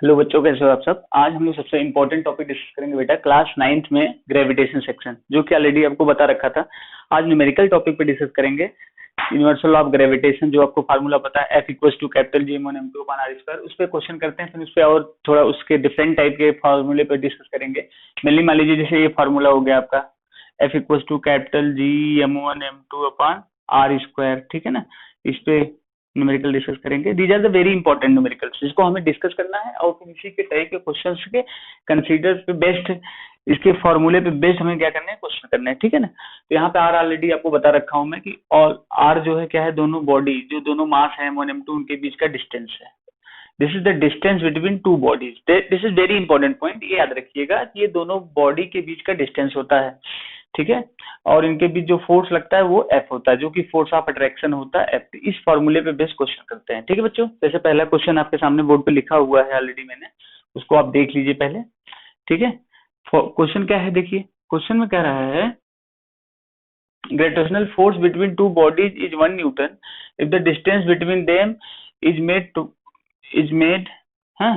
Hello बच्चों, कैसे हो आप सब। आज हम लोग सबसे इम्पोर्टेंट टॉपिक डिस्कस करेंगे बेटा क्लास 9th में ग्रेविटेशन सेक्शन, जो कि ऑलरेडी आपको बता रखा था। आज न्यूमेरिकल टॉपिक पे डिस्कस करेंगे यूनिवर्सल ऑफ ग्रेविटेशन, जो आपको फार्मूला पता है F equals to capital G m1 m2 upon r square. उस पर क्वेश्चन करते हैं, फिर उस पर और थोड़ा उसके डिफरेंट टाइप के फार्मूले पे डिस्कस करेंगे। मेनली मान लीजिए जैसे ये फार्मूला हो गया आपका F equals to capital G m1 m2 upon r square, ठीक है ना। इस पे न्यूमेरिकल डिस्कस करेंगे। These are the very important numericals, जिसको हमें डिस्कस करना है और फिर इसी के टाइप के क्वेश्चंस के कंसीडर पे बेस्ड, इसके फॉर्मूले पे बेस्ड हमें क्या करना है, क्वेश्चन करना है, ठीक है ना। तो यहाँ पे आर ऑलरेडी आपको बता रखा हूं मैं कि और आर जो है क्या है, दोनों बॉडी जो दोनों मास है m1 m2 उनके बीच का डिस्टेंस है। This is the distance between two bodies. This is very important point, ये याद रखिएगा कि ये दोनों बॉडी के बीच का डिस्टेंस होता है, ठीक है। और इनके बीच जो फोर्स लगता है वो एफ होता है, जो कि फोर्स ऑफ अट्रैक्शन होता है एफ। इस फॉर्मूले पे बेस्ट क्वेश्चन करते हैं, ठीक है बच्चों। जैसे पहला क्वेश्चन आपके सामने बोर्ड पे लिखा हुआ है ऑलरेडी, मैंने उसको आप देख लीजिए पहले, ठीक है। क्वेश्चन क्या है, देखिए क्वेश्चन में कह रहा है gravitational force between two bodies is 1 Newton if the distance between them is made हाँ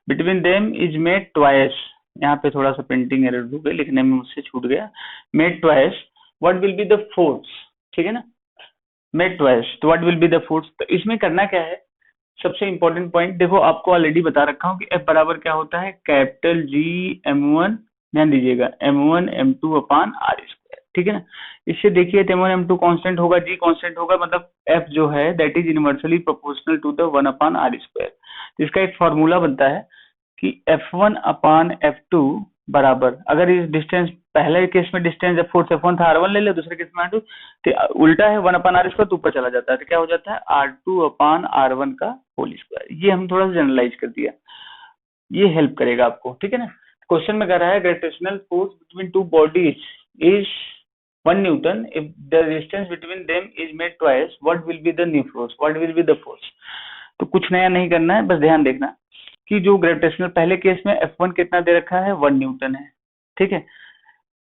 between them is made twice। यहाँ पे थोड़ा सा प्रिंटिंग एरर हो गई, लिखने में मुझसे छूट गया। made twice what will be the force, ठीक है ना। made twice तो what will be the force। तो इसमें करना क्या है, सबसे इंपॉर्टेंट पॉइंट देखो, आपको ऑलरेडी बता रखा हूँ कि F बराबर क्या होता है, कैपिटल G m1, ध्यान दीजिएगा m1 m2 upon r square, ठीक है ना। इससे देखिए m1 m2 कांस्टेंट होगा, G कांस्टेंट होगा, मतलब F जो है that is inversely proportional to the 1 upon r square. तो इसका एक फॉर्मूला बनता है कि F1 अपॉन F2 बराबर, अगर इस डिस्टेंस पहले केस में डिस्टेंस जब फोर्स F1 था R1 ले ले, दूसरे केस में R2, तो उल्टा है 1 अपॉन r स्क्वायर, तो ऊपर चला जाता है, तो क्या हो जाता है R2 अपॉन R1 का होल स्क्वायर। ये हम थोड़ा सा जनरलाइज कर दिया, ये हेल्प करेगा आपको, ठीक है ना। क्वेश्चन में कह रहा है gravitational force between two bodies is 1 Newton if the distance between them is made twice, what will be the new force, what will be the force. तो कुछ नया नहीं करना है, बस ध्यान देखना कि जो ग्रेविटेशनल पहले केस में F1 कितना दे रखा है, 1 न्यूटन है, ठीक है।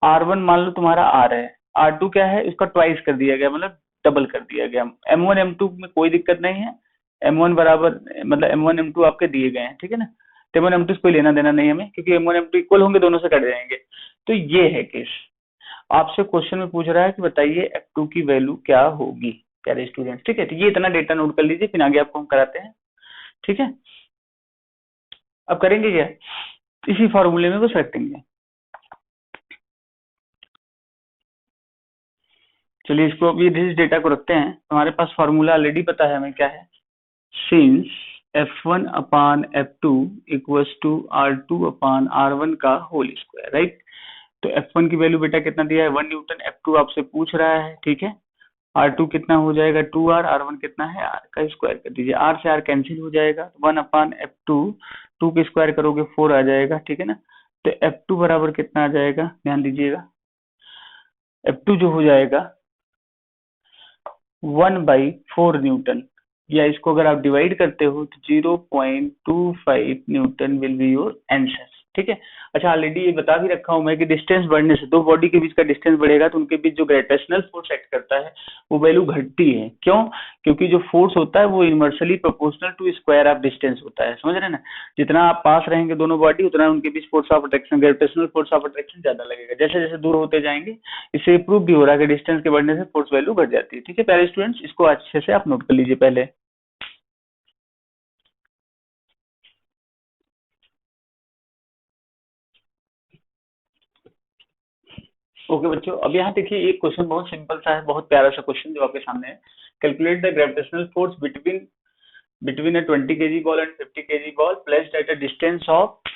R1 मान लो तुम्हारा R है, R2 क्या है, इसका ट्वाइस कर दिया गया, मतलब डबल कर दिया गया। M1 M2 में कोई दिक्कत नहीं है, M1 बराबर मतलब M1 M2 आपके दिए गए हैं, ठीक है ना। तो M1 M2 से कोई लेना देना नहीं हमें, क्योंकि M1 M2 इक्वल होंगे, दोनों से कट जाएंगे। तो ये है केस। आपसे क्वेश्चन में पूछ रहा है कि बताइए F2 की वैल्यू क्या होगी, प्यारे स्टूडेंट, ठीक है। तो ये इतना डेटा नोट कर लीजिए, फिर आगे आपको हम कराते हैं, ठीक है। अब करेंगे क्या, इसी फॉर्मूले में बस रखेंगे। चलिए इसको अभी इस डेटा को रखते हैं। हमारे पास फॉर्मूला ऑलरेडी पता है हमें क्या है, since F1 upon F2 equals to R2 upon R1 का होल स्क्वायर, राइट। तो F1 की वैल्यू बेटा कितना दिया है, 1 न्यूटन। F2 आपसे पूछ रहा है, ठीक है। R2 कितना हो जाएगा, 2R, R1 कितना है, R का स्क्वायर कर दीजिए, R से R कैंसिल हो जाएगा, 1 अपॉन F2, 2 का स्क्वायर करोगे 4 आ जाएगा, ठीक है ना। तो F2 बराबर कितना आ जाएगा, ध्यान दीजिएगा, F2 जो हो जाएगा 1/4 न्यूटन, या इसको अगर आप डिवाइड करते हो तो 0.25 Newton will be your answer, ठीक है। अच्छा ऑलरेडी ये बता भी रखा हूं मैं कि डिस्टेंस बढ़ने से, दो बॉडी के बीच का डिस्टेंस बढ़ेगा तो उनके बीच जो ग्रेविटेशनल फोर्स एक्ट करता है वो वैल्यू घटती है। क्यों, क्योंकि जो फोर्स होता है वो inversely proportional to square of distance होता है, समझ रहे हैं ना। जितना आप पास रहेंगे दोनों बॉडी, उतना उनके बीच force of attraction, gravitational force of attraction ज्यादा लगेगा। जैसे जैसे दूर होते जाएंगे, इससे प्रूव भी हो रहा है कि डिस्टेंस के बढ़ने से फोर्स वैल्यू घट जाती है, ठीक है प्यारे स्टूडेंट्स। इसको अच्छे से आप नोट कर लीजिए पहले। ओके बच्चों, अब यहाँ देखिए एक क्वेश्चन बहुत सिंपल सा है, बहुत प्यारा सा क्वेश्चन जो आपके सामने है। Calculate the gravitational force between a 20 kg ball and 50 kg ball placed at a distance of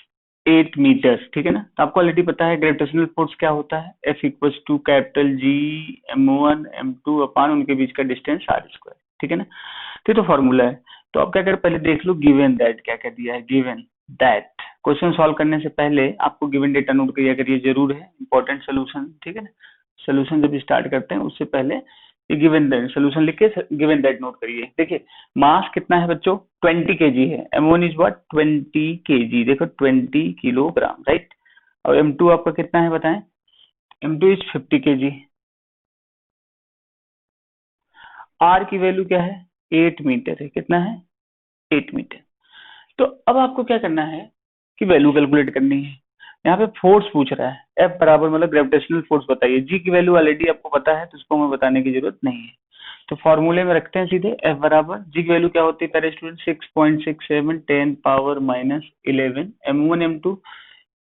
8 metre, ठीक है ना। तो आपको ऑलरेडी पता है ग्रेविटेशनल फोर्स क्या होता है, F equals to capital G m1 m2 upon उनके बीच का डिस्टेंस r स्क्वायर, ठीक है ना। तो फॉर्मूला है। तो आप क्या करें, पहले देख लो गिवन दैट क्या क्या दिया है। गिवन दैट, क्वेश्चन सॉल्व करने से पहले आपको गिवन डेटा नोट किया करिए, जरूर है इंपॉर्टेंट सोल्यूशन, ठीक है ना। सोल्यूशन जब स्टार्ट करते हैं उससे पहले ये गिवन दैट सोल्यूशन लिख के गिवन दैट नोट करिए। देखिए मास कितना है बच्चों, 20 kg है। M1 इज व्हाट, 20 kg, देखो 20 किलोग्राम, राइट। और M2 आपका कितना है बताएं, M2 इज 50 kg। R की वैल्यू क्या है, 8 मीटर है, कितना है, 8 मीटर। तो अब आपको क्या करना है कि वैल्यू कैलकुलेट करनी है। यहाँ पे फोर्स पूछ रहा है, एफ बराबर मतलब ग्रेविटेशनल फोर्स बताइए। जी की वैल्यू ऑलरेडी आपको पता है तो उसको हमें बताने की जरूरत नहीं है। तो फॉर्मूले में रखते हैं सीधे, एफ बराबर जी की वैल्यू क्या होती है प्यारे स्टूडेंट, 6.67 10⁻11 m1 m2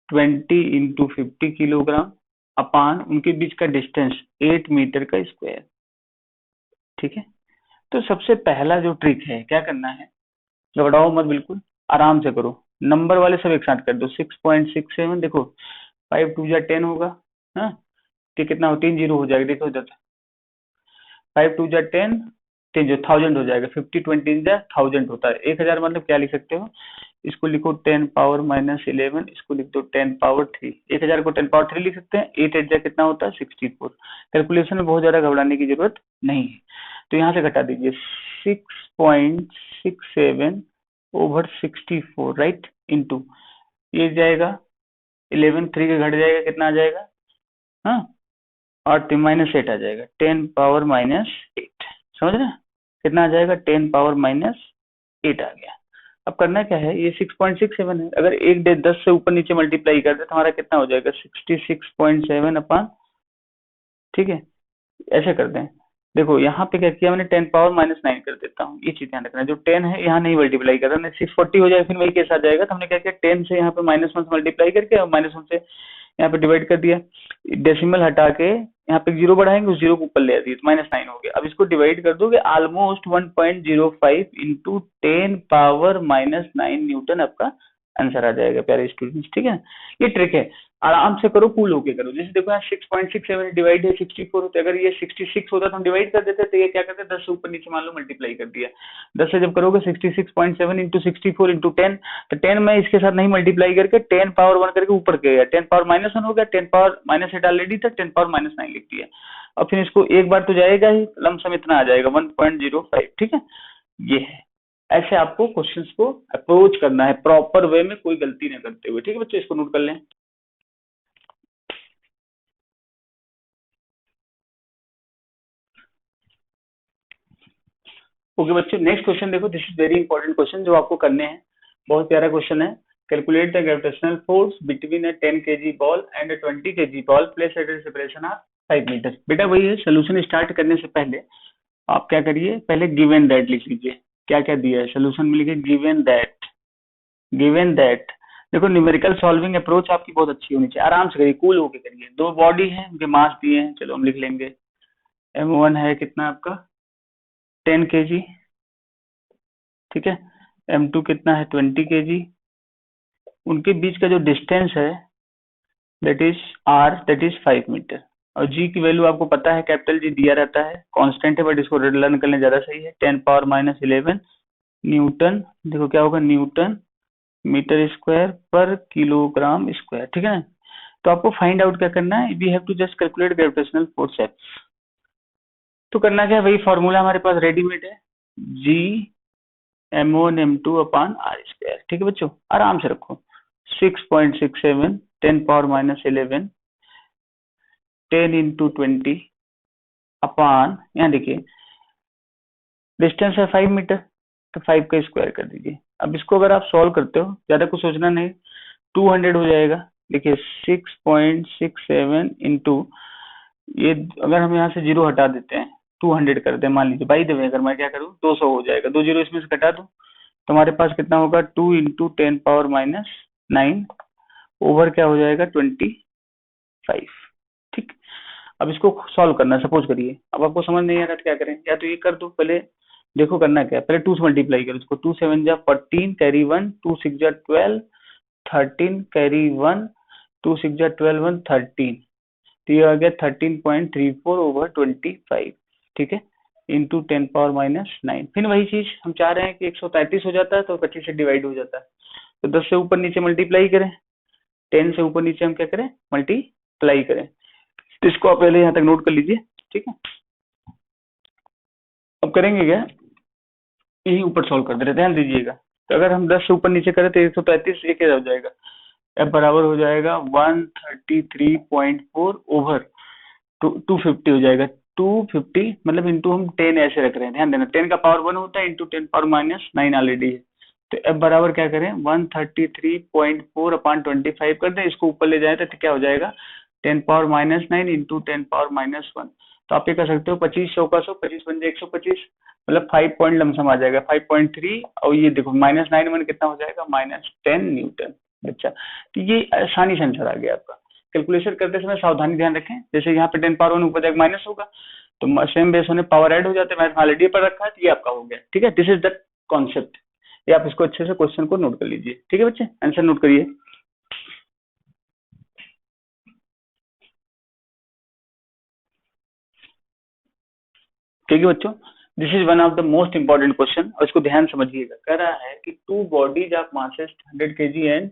20 × 50 किलोग्राम अपान उनके बीच का डिस्टेंस 8 मीटर का स्क्वायर। ठीक है, तो सबसे पहला जो ट्रिक है क्या करना है, घबराओ मत, बिल्कुल आराम से करो, नंबर वाले सब एक साथ कर दो। 6.67 देखो 5 2 जा 10 होगा, हाँ तो कितना हो, 3 जीरो हो जाएगा, देखो इधर 5 2 जा 10, 3 जो 1000 हो जाएगा, 50 20 जा 1000 होता है। 1000 मतलब क्या लिख सकते हो, इसको लिखो 10⁻11, इसको लिख दो 10⁻3। 1000 को 10⁻3 लिख सकते हैं, 8 8 जा कितना होता है 64। कैलकुलेशन में बहुत ज्यादा घबराने की जरूरत नहीं है। तो यहाँ से घटा दीजिए 6.67 ओवर 64 राइट, इंटू ये जाएगा 11 3 का घट जाएगा, कितना आ जाएगा, हाँ और -8 आ जाएगा, 10⁻8। समझ रहे हैं कितना आ जाएगा, 10⁻8 आ गया। अब करना क्या है, ये 6.67 है, अगर एक डे 10 से ऊपर नीचे मल्टीप्लाई कर दे तो हमारा कितना हो जाएगा 66.7 अपान, ठीक है ऐसे करते हैं। देखो यहाँ पे क्या किया मैंने, 10⁻−9 कर देता हूँ, ये चीज ध्यान रखना, जो 10 है यहाँ नहीं मल्टीप्लाई कर रहा, नहीं 640 हो जाएगा, फिर वही केस आ जाएगा। तो हमने क्या किया, 10 से यहाँ पे -1 से मल्टीप्लाई करके और -1 से यहाँ पे डिवाइड कर दिया, डेसिमल हटा के यहाँ पे जीरो बढ़ाएंगे, उस जीरो को ऊपर ले आती है तो -9 हो गया। अब इसको डिवाइड कर दोगे, ऑलमोस्ट 1.05 इंटू 10⁻−9 न्यूटन आपका आंसर आ जाएगा प्यारे स्टूडेंट्स। ठीक है, ये ट्रिक है, आराम से करो, कूल होके करो। जैसे देखो यहाँ 6.67 डिवाइड है 64 होता है, अगर ये 66 होता तो हम डिवाइड कर देते, तो ये क्या करते 10 से ऊपर नीचे मान लो मल्टीप्लाई कर दिया। 10 से जब करोगे 66.7 इंटू 64 इंटू 10, तो 10 में इसके साथ नहीं मल्टीप्लाई करके 10⁻1 करके ऊपर गया, 10⁻−1 हो गया, 10⁻−8 ऑलरेडी था, 10⁻−9 लिख दिया। और फिर इसको एक बार तो जाएगा ही, लमसम इतना आ जाएगा 1.05। ठीक है, ये है, ऐसे आपको क्वेश्चंस को अप्रोच करना है प्रॉपर वे में, कोई गलती ना करते हुए। ठीक है बच्चों, इसको नोट कर लें। ओके बच्चों, नेक्स्ट क्वेश्चन देखो, this is very important question जो आपको करने हैं, बहुत प्यारा क्वेश्चन है। Calculate the gravitational force between a 10 kg ball and a 20 kg ball place at a separation of 5 metre. बेटा वही है, सोल्यूशन स्टार्ट करने से पहले आप क्या करिए, पहले गिवन दैट लिख लीजिए, क्या क्या दिया है सोल्यूशन में, लिखिए गिवन दैट, गिवन दैट। देखो न्यूमेरिकल सॉल्विंग अप्रोच आपकी बहुत अच्छी होनी चाहिए, आराम से करिए, कूल होके करिए। दो बॉडी है, उनके मास दिए हैं, चलो हम लिख लेंगे। m1 है कितना आपका 10 kg, ठीक है, m2 कितना है 20 kg, उनके बीच का जो डिस्टेंस है that is r, that is 5 metre. और g की वैल्यू आपको पता है, कैपिटल जी दिया रहता है, कांस्टेंट है बट इसको लर्न करने ज्यादा सही है, 10⁻−11 न्यूटन, देखो क्या होगा न्यूटन मीटर स्क्वायर पर किलोग्राम स्क्वायर। ठीक है ना, तो आपको फाइंड आउट क्या करना है, we have to just calculate gravitational force F. तो करना क्या है, वही फॉर्मूला हमारे पास रेडीमेड है, जी m1 m2 अपान r स्क्वायर। ठीक है बच्चों, आराम से रखो, 6.67 10⁻−11 10 इंटू 20 अपान, यहाँ देखिए डिस्टेंस है 5 मीटर, तो 5 का स्क्वायर कर दीजिए। अब इसको अगर आप सॉल्व करते हो, ज्यादा कुछ सोचना नहीं, 200 हो जाएगा। देखिए 6.67 इंटू, ये अगर हम यहाँ से जीरो हटा देते हैं, 200 कर दे मान लीजिए, बाई द वे अगर मैं क्या करूँ 200 हो जाएगा, दो जीरो इसमें से घटा दूं तो हमारे पास कितना होगा 2 इंटू 10⁻−9 ओवर क्या हो जाएगा 25। ठीक, अब इसको सॉल्व करना है, सपोज करिए, अब आपको समझ नहीं आ रहा तो क्या करें, या तो ये कर दो पहले, देखो करना क्या है, पहले 2 से मल्टीप्लाई करो इसको, 2 7 जा 14 कैरी 1, 2 6 जा 12 13 कैरी 1, 2 6 जा 12 1 13, तो ये आ गया 13.34 ओवर 25। ठीक है, इंटू 10⁻−9। फिर वही चीज हम चाह रहे हैं कि 133 हो जाता है तो 25 से डिवाइड हो जाता है, तो 10 से ऊपर नीचे मल्टीप्लाई करें, 10 से ऊपर नीचे हम क्या करें मल्टीप्लाई करें। तो इसको आप पहले यहाँ तक नोट कर लीजिए। ठीक है, अब करेंगे क्या, यही ऊपर सॉल्व कर दे रहे, ध्यान दीजिएगा। तो अगर हम 10 से ऊपर नीचे करें तो 135, ये क्या हो जाएगा, एफ बराबर हो जाएगा 133.4 ओवर 250 हो जाएगा, 250 मतलब इंटू हम 10 ऐसे रख रहे हैं, ध्यान देना 10 का पावर 1 होता है, इंटू 10⁻−9 ऑलरेडी है, तो एफ बराबर क्या करें, 133.4 अपॉन 25 कर दें, इसको ऊपर ले जाए तो क्या हो जाएगा 10⁻⁹ इंटू 10⁻⁻1। तो आप ये कर सकते हो 25 100 का 100, 25 बन जाए 125, मतलब 5 पॉइंट लमसम आ जाएगा 5.3, और ये देखो -9 कितना हो जाएगा -10 न्यूटन। बच्चा तो ये आसानी से आंसर आ गया आपका। कैलकुलेशन करते समय सावधानी ध्यान रखें, जैसे यहाँ पे 10⁻1 ऊपर जाएगा माइनस होगा तो सेम बेस होने पावर ऐड हो जाते हैं, मैंने ऑलरेडी पर रखा है तो ये आपका हो गया। ठीक है, दिस इज द कॉन्सेप्ट। ये आप इसको अच्छे से क्वेश्चन को नोट कर लीजिए। ठीक है बच्चे, आंसर नोट करिए। ठीक है बच्चों, this is one of the most important question, और इसको ध्यान समझिएगा। कह रहा है कि two bodies of masses 100 kg and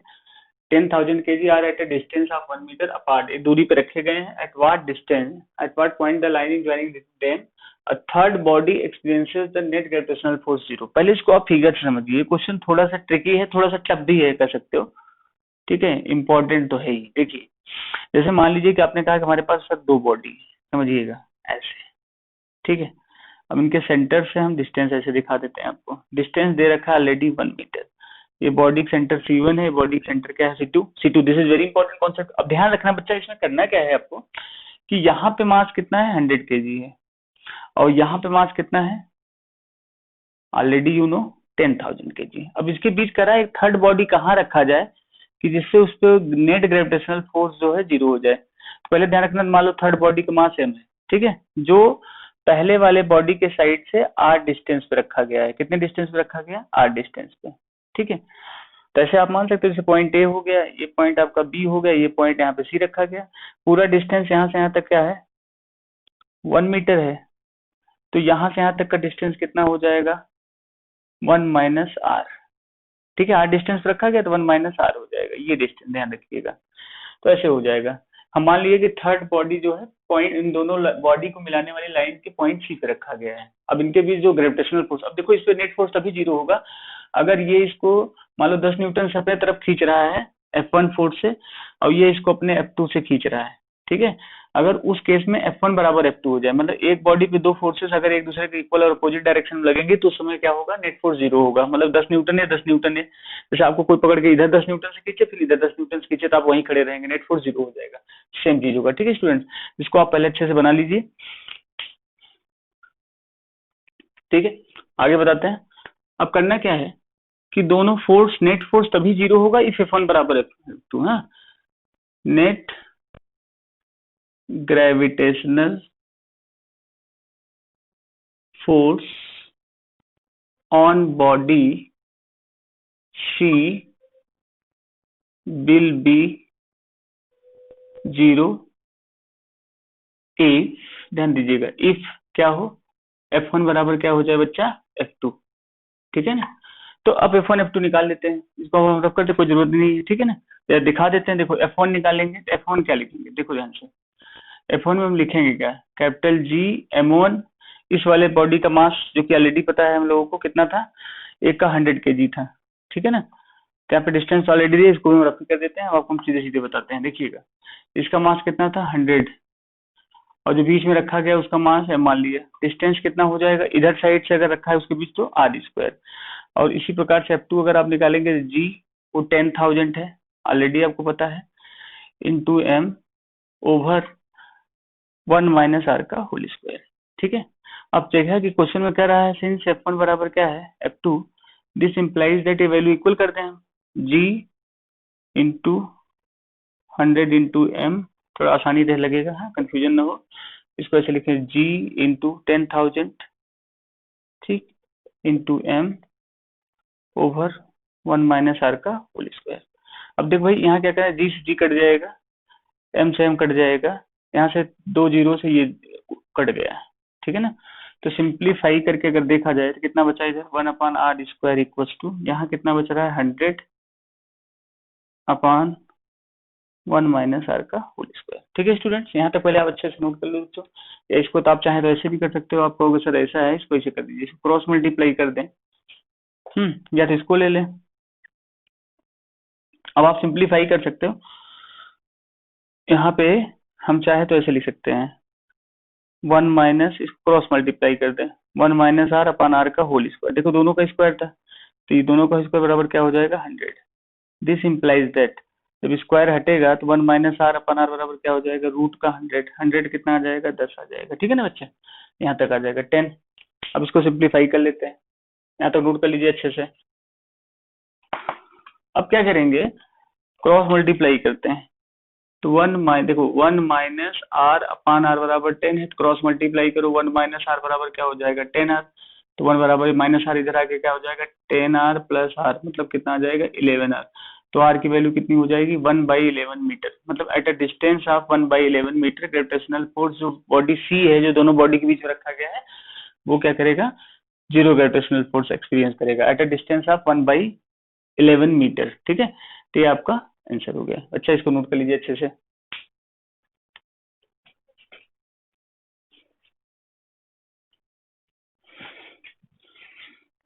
10,000 kg are at a distance of 1 metre apart, एक दूरी पे रखे गए हैं। At what distance, at what point the line is joining them a third body experiences the net gravitational force 0। पहले इसको आप figure से समझिए, क्वेश्चन थोड़ा सा ट्रिकी है, थोड़ा सा टफ भी है, कह सकते हो। ठीक है, इंपॉर्टेंट तो है ही। देखिए, जैसे मान लीजिए कि आपने कहा कि हमारे पास सर दो बॉडी, समझिएगा ऐसे। ठीक है, अब इनके सेंटर से हम डिस्टेंस ऐसे दिखा देते हैं आपको। डिस्टेंस दे रखा है ऑलरेडी 1 मीटर। ये बॉडी सेंटर C1 है, बॉडी सेंटर क्या है C2। C2 this is very important concept. अब ध्यान रखना बच्चा, इसमें करना क्या है आपको कि यहाँ पे मास कितना है 100 kg है, और यहाँ पे मास कितना है ऑलरेडी 10,000 kg। अब इसके बीच करा एक थर्ड बॉडी कहाँ रखा जाए कि जिससे उस पर नेट ग्रेविटेशनल फोर्स जो है 0 हो जाए। तो पहले ध्यान रखना, मान लो थर्ड बॉडी का मास m है। ठीक है, जो पहले वाले बॉडी के साइड से r डिस्टेंस पे रखा गया है। कितने डिस्टेंस पे रखा गया, r डिस्टेंस पे। ठीक है, तो ऐसे आप मान सकते हो, जैसे पॉइंट A हो गया, ये पॉइंट आपका B हो गया, ये पॉइंट यहाँ पे C रखा गया। पूरा डिस्टेंस यहाँ से यहाँ तक क्या है 1 मीटर है, तो यहाँ से यहाँ तक का डिस्टेंस कितना हो जाएगा 1 - r। ठीक है, r डिस्टेंस रखा गया तो 1 - r हो जाएगा, ये डिस्टेंस ध्यान रखिएगा। तो ऐसे हो जाएगा। हम मान लीजिए कि थर्ड बॉडी जो है पॉइंट, इन दोनों बॉडी को मिलाने वाली लाइन के पॉइंट C पे रखा गया है। अब इनके बीच जो ग्रेविटेशनल फोर्स, अब देखो इस पे नेट फोर्स तभी 0 होगा अगर ये इसको मान लो 10 न्यूटन से अपने तरफ खींच रहा है F1 फोर्स से, और ये इसको अपने F2 से खींच रहा है। ठीक है, अगर उस केस में F1 बराबर F2 हो जाए, मतलब एक बॉडी पे दो फोर्सेस अगर एक दूसरे के इक्वल और अपोजिट डायरेक्शन में लगेंगे तो उस समय क्या होगा, नेट फोर्स 0 होगा। मतलब 10 न्यूटन है 10 न्यूटन है, जैसे आपको कोई पकड़ के इधर 10 न्यूटन से खींचे फिर इधर 10 न्यूटन से खींचे तो आप वहीं खड़े रहेंगे, नेट फोर्स 0 हो जाएगा। सेम चीज होगा। ठीक है स्टूडेंट, इसको आप पहले अच्छे से बना लीजिए। ठीक है, आगे बताते हैं। अब करना क्या है कि दोनों फोर्स, नेट फोर्स तभी 0 होगा इफ F1 बराबर F2। हाँ, net gravitational force on body C will be 0 if, ध्यान दीजिएगा, इफ क्या हो F1 बराबर क्या हो जाए बच्चा F2। ठीक है ना, तो अब F1 F2 निकाल लेते हैं, इसको हम रख करते कोई जरूरत नहीं है। ठीक है ना, तो दिखा देते हैं। देखो F1 निकालेंगे तो F1 क्या लिखेंगे, देखो ध्यान से। F1 में हम लिखेंगे क्या, कैपिटल G M1। इस वाले बॉडी का मास जो कि ऑलरेडी पता है हम लोगों को कितना था, एक का 100 kg था। ठीक है ना, तो यहाँ पे डिस्टेंस ऑलरेडी है, इसको हम रफ कर देते हैं, आपको हम सीधे सीधे बताते हैं। देखिएगा, इसका मास कितना था 100, और जो बीच में रखा गया उसका मास है मान लिया। डिस्टेंस कितना हो जाएगा, इधर साइड से अगर रखा है उसके बीच तो r²। और इसी प्रकार से F2 अगर आप निकालेंगे, G वो 10,000 है ऑलरेडी आपको पता है, इंटू M ओवर 1 - r का होल स्क्वायर। ठीक है, अब देखा कि क्वेश्चन में कह रहा है सिंस F1 बराबर क्या है F2, दिस इंप्लाइज दैट ये वैल्यू इक्वल करते हैं G इंटू 100 इंटू M। थोड़ा आसानी से लगेगा, हाँ कंफ्यूजन ना हो, इसको ऐसे लिखें G इंटू 10,000, ठीक, इंटू M ओवर 1 - r का होल स्क्वायर। अब देख भाई यहाँ क्या करें, G से G कट जाएगा, M से M कट जाएगा, यहाँ से 2 जीरो से ये कट गया। ठीक है ना, तो सिंप्लीफाई करके अगर देखा जाए तो कितना बचा इधर 1/r² इक्वल्स टू, यहाँ कितना बच रहा है 100/1 - r का होल स्क्वायर। ठीक है स्टूडेंट्स, यहाँ तक पहले आप अच्छे से नोट कर लो बच्चों। या इसको तो आप चाहें तो ऐसे भी कर सकते हो, आप कहोगे सर ऐसा है, इसको ऐसे कर दीजिए, क्रॉस मल्टीप्लाई कर दें, या तो इसको ले लें। अब आप सिंप्लीफाई कर सकते हो, यहाँ पे हम चाहे तो ऐसे लिख सकते हैं 1 - इसको क्रॉस मल्टीप्लाई कर दें 1 - r/r का होल स्क्वायर। देखो दोनों का स्क्वायर था, तो ये दोनों का स्क्वायर बराबर क्या हो जाएगा 100। दिस इम्प्लाइज दैट जब स्क्वायर हटेगा तो 1 माइनस आर अपन आर बराबर क्या हो जाएगा रूट का 100। 100 कितना आ जाएगा 10 आ जाएगा। ठीक है ना बच्चे, यहाँ तक आ जाएगा 10। अब इसको सिंप्लीफाई कर लेते हैं, यहाँ तक नोट कर लीजिए अच्छे से। अब क्या करेंगे, क्रॉस मल्टीप्लाई करते हैं। तो देखो 1 माइनस आर अपान आर बराबर 10 है, तो क्रॉस मल्टीप्लाई करो 1 माइनस आर बराबर क्या हो जाएगा 10 आर। तो 1 बराबर माइनस आर इधर आके क्या हो जाएगा 10 आर प्लस आर, मतलब कितना आ जाएगा 11 आर। तो आर की वैल्यू कितनी हो जाएगी 1/11 मीटर। मतलब at a distance of 1/11 metre gravitational force जो बॉडी सी है, जो दोनों बॉडी के बीच में रखा गया है, वो क्या करेगा 0 ग्रेविटेशनल फोर्स एक्सपीरियंस करेगा at a distance of 1/11 metre. ठीक है, तो ये आपका आंसर हो गया। अच्छा, इसको नोट कर लीजिए अच्छे से।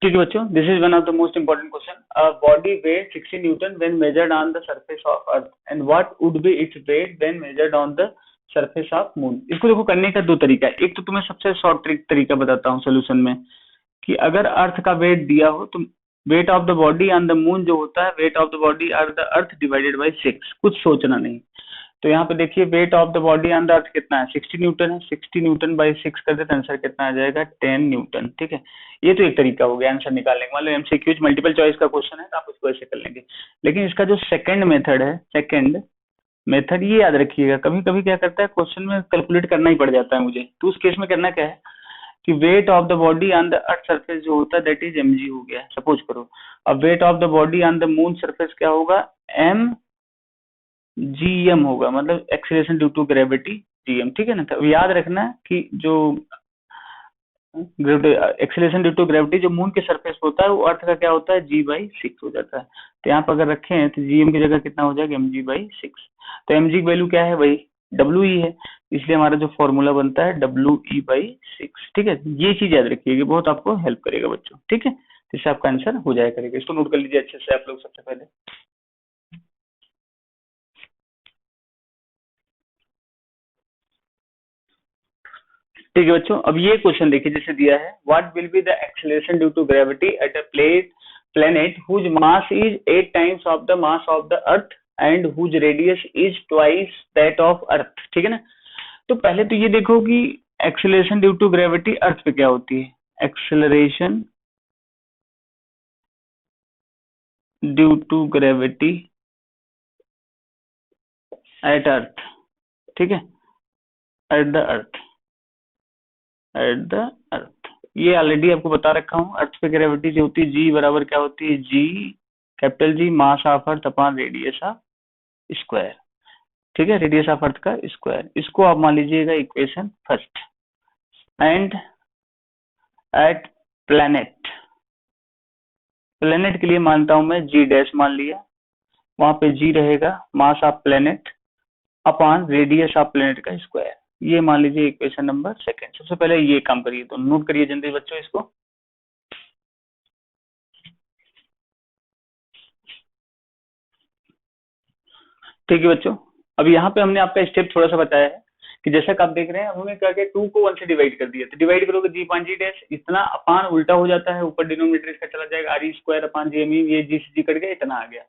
ठीक है बच्चों, this is one of the most important question. A body weight 60 Newton when measured on the surface of earth and what would be its weight when measured on the surface of moon. इसको देखो करने का दो तरीका है। एक तो तुम्हें सबसे शॉर्ट ट्रिक तरीका बताता हूँ सोल्यूशन में, कि अगर अर्थ का वेट दिया हो तो wait of the body on the moon जो होता है, wait of the body on the earth divided by 6, कुछ सोचना नहीं। तो यहाँ पे देखिए wait of the body on the earth कितना है 60 न्यूटन है। 60 न्यूटन बाई 6 कर देते आंसर कितना आ जाएगा 10 न्यूटन। ठीक है, ये तो एक तरीका हो गया आंसर निकालने का। मान लो एमसीक्यूज मल्टीपल चॉइस का क्वेश्चन है तो आप उसको ऐसे कर लेंगे। लेकिन इसका जो सेकंड मेथड है, सेकंड मेथड ये याद रखिएगा, कभी कभी क्या करता है क्वेश्चन में कैलकुलेट करना ही पड़ जाता है मुझे। तो उस केस में करना क्या है कि wait of the body on the earth surface जो होता है दैट इज mg हो गया, सपोज करो। अब weight of the body on the moon surface क्या होगा mgm होगा, मतलब acceleration due to gravity gm। ठीक है ना, तो याद रखना कि जो एक्सीलरेशन ड्यू टू ग्रेविटी जो मून के सरफेस पे होता है वो अर्थ का क्या होता है g/6 हो जाता है। तो यहाँ पर अगर रखें तो gm की जगह कितना हो जाएगा mg/6। तो mg की वैल्यू क्या है वही we है, इसलिए हमारा जो फॉर्मूला बनता है we/6। ठीक है, ये चीज याद रखिएगा, बहुत आपको हेल्प करेगा बच्चों। ठीक है, इससे आपका आंसर हो जाया करेगा। इसको नोट कर लीजिए अच्छे से आप लोग सबसे पहले। ठीक है बच्चों, अब ये क्वेश्चन देखिए जैसे दिया है, what will be the acceleration due to gravity at a planet whose mass is 8 times of the mass of the earth and whose radius is twice that of earth। ठीक है ना, तो पहले तो ये देखो कि acceleration due to gravity earth पे क्या होती है, acceleration due to gravity at earth. ठीक है, at the earth, at the earth, ये ऑलरेडी आपको बता रखा हूँ। अर्थ पे ग्रेविटी जो होती है जी बराबर क्या होती है G capital G mass of earth upon radius of square. ठीक है, रेडियस ऑफ अर्थ का स्क्वायर, इसको आप मान लीजिएगा equation first. And at planet, planet के लिए मानता हूं मैं जी डैश मान लिया, वहां पे जी रहेगा mass of planet upon radius of planet का स्क्वायर। ये मान लीजिए इक्वेशन नंबर सेकंड। सबसे पहले ये काम करिए, तो नोट करिए जल्दी बच्चों इसको। ठीक है बच्चों, अब यहाँ पे हमने आपका स्टेप थोड़ा सा बताया है कि जैसा कि आप देख रहे हैं हमने क्या किया 2 को 1 से डिवाइड कर दिया। तो डिवाइड करोगे जी पान जी डैश, इतना अपान उल्टा हो जाता है, ऊपर डिनोमिनेटर इसका चला जाएगा R E square upon G M E, ये जी से जी कट गया, इतना आ गया।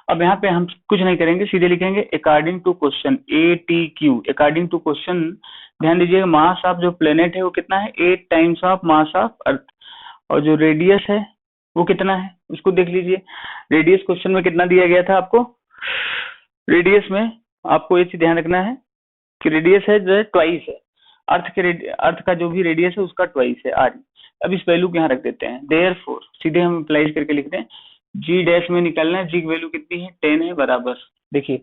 अब यहाँ पे हम कुछ नहीं करेंगे, सीधे लिखेंगे according to question ATQ। According to question ध्यान दीजिएगा, मास ऑफ जो प्लेनेट है वो कितना है 8 टाइम्स ऑफ मास ऑफ अर्थ, और जो रेडियस है वो कितना है उसको देख लीजिए। रेडियस क्वेश्चन में कितना दिया गया था आपको, रेडियस में आपको ये चीज ध्यान रखना है कि रेडियस है जो ट्वाइस है अर्थ का जो भी रेडियस है उसका ट्वाइस है आर। अब इस वैल्यू को यहाँ रख देते हैं, देयरफॉर सीधे हम अप्लाई करके लिखते हैं जी डैश में निकालना है, जी की वैल्यू कितनी है 10 है बराबर, देखिए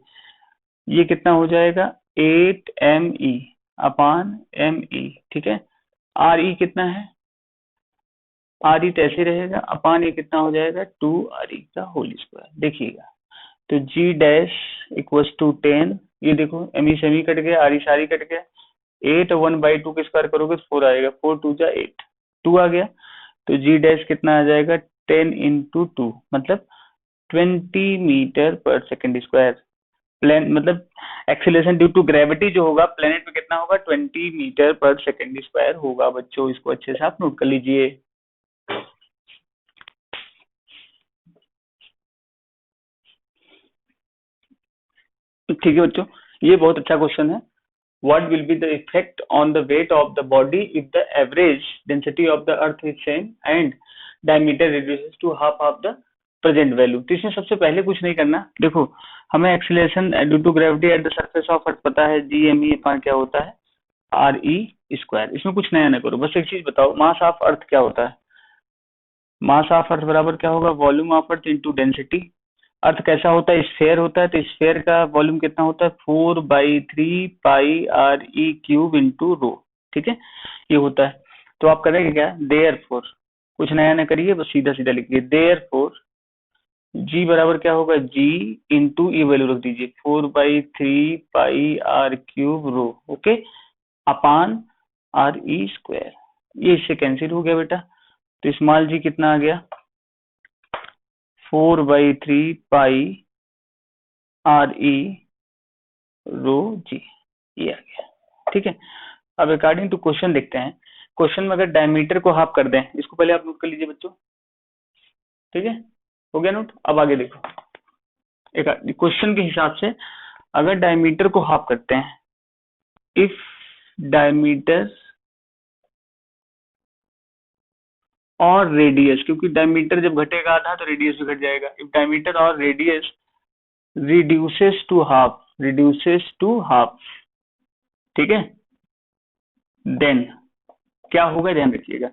ये कितना हो जाएगा 8 me अपान me। ठीक है, आर ई कितना है, आर ई ऐसे रहेगा अपान ये कितना हो जाएगा 2 re का होल स्क्वायर। देखिएगा तो जी डैश इक्वल्स टू 10, ये देखो एम ई से एम ई कट गया, आर ई से आर ई कट गया, 8 1/2 के स्क्वायर करोगे तो 4 आएगा, 4 2 जा 8, 2 आ गया। तो जी डैश कितना आ जाएगा 10 into 2 मतलब 20 मीटर पर सेकेंड स्क्वायर। प्लेन मतलब एक्सीलरेशन ड्यू टू ग्रेविटी जो होगा प्लेनेट पे कितना होगा 20 मीटर पर सेकेंड स्क्वायर होगा। बच्चों इसको अच्छे से आप नोट कर लीजिए। ठीक है बच्चों, ये बहुत अच्छा क्वेश्चन है। What will be the effect on the weight of the body if the average density of the earth is same and diameter reduces to half of the present value? तो इसमें सबसे पहले कुछ नहीं करना। देखो, हमें acceleration due to gravity at the surface of earth पता है, GME अपान क्या होता है, RE स्क्वायर। इसमें कुछ नया ना करो, बस एक चीज बताओ, मास ऑफ अर्थ क्या होता है? मास ऑफ अर्थ बराबर क्या होगा, volume of earth into density. Earth कैसा होता है, स्फेयर होता है, तो स्फेयर का वॉल्यूम कितना होता है, 4/3 पाई RE³ इंटू रो। ठीक है, ये होता है। तो आप करेंगे क्या, देयर फोर, कुछ नया ना करिए, बस सीधा सीधा लिखिए, देयर फोर जी बराबर क्या होगा, जी इंटू ई वैल्यू रख दीजिए, 4/3 पाई R³ रो, ओके, अपान RE²। ये इससे कैंसिल हो गया बेटा, तो स्मॉल जी कितना आ गया, 4/3 पाई RE⁴ ये आ गया। ठीक है, अब अकॉर्डिंग टू क्वेश्चन देखते हैं। क्वेश्चन में अगर डायमीटर को हाफ कर दें, इसको पहले आप नोट कर लीजिए बच्चों। ठीक है, हो गया नोट। अब आगे देखो, एक क्वेश्चन के हिसाब से अगर डायमीटर को हाफ करते हैं, इफ डायमीटर और रेडियस, क्योंकि डायमीटर जब घटेगा आधा तो रेडियस भी घट जाएगा, इफ डायमीटर और रेडियस reduces to half, ठीक है, देन क्या होगा, ध्यान रखिएगा,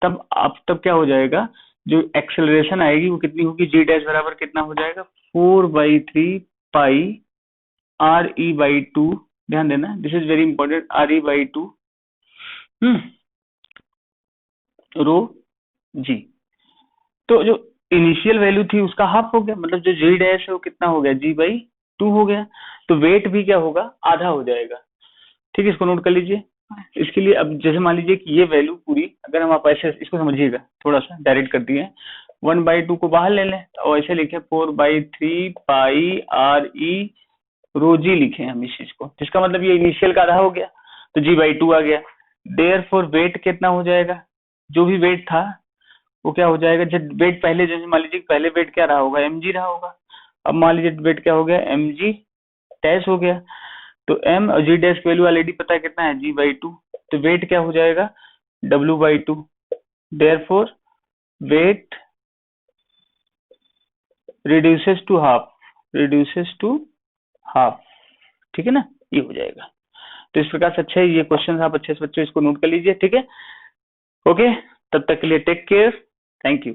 तब क्या हो जाएगा, जो एक्सेलरेशन आएगी वो कितनी होगी, जी डैश बराबर कितना हो जाएगा, 4/3 पाई RE/2। ध्यान देना, this is very important, RE/2 रो जी। तो जो इनिशियल वैल्यू थी उसका हाफ हो गया, मतलब जो जी डैश है वो कितना हो गया, G/2 हो गया। तो वेट भी क्या होगा, आधा हो जाएगा। ठीक है, इसको नोट कर लीजिए। इसके लिए अब जैसे मान लीजिए कि ये वैल्यू पूरी, अगर हम आप ऐसे इसको समझिएगा, थोड़ा सा डायरेक्ट कर दिए, 1/2 को बाहर ले लें और ऐसे लिखे 4/3 पाई RE⁴ लिखे हम इस चीज को, जिसका मतलब ये इनिशियल का आधा हो गया, तो G/2 आ गया। देयरफॉर वेट कितना हो जाएगा, जो भी वेट था वो क्या हो जाएगा, जब वेट पहले, जैसे मान लीजिए पहले वेट क्या रहा होगा, mg रहा होगा, अब मान लीजिए वेट क्या हो गया, mg डैश हो गया, तो m और g डैश की वैल्यू ऑलरेडी पता है कितना है, G/2, तो वेट क्या हो जाएगा, W/2। Therefore weight reduces to half. ठीक है ना, ये हो जाएगा। तो इस प्रकार से अच्छा है, ये क्वेश्चन आप अच्छे से बच्चों इसको नोट कर लीजिए। ठीक है, ओके, तब तक के लिए टेक केयर, थैंक यू।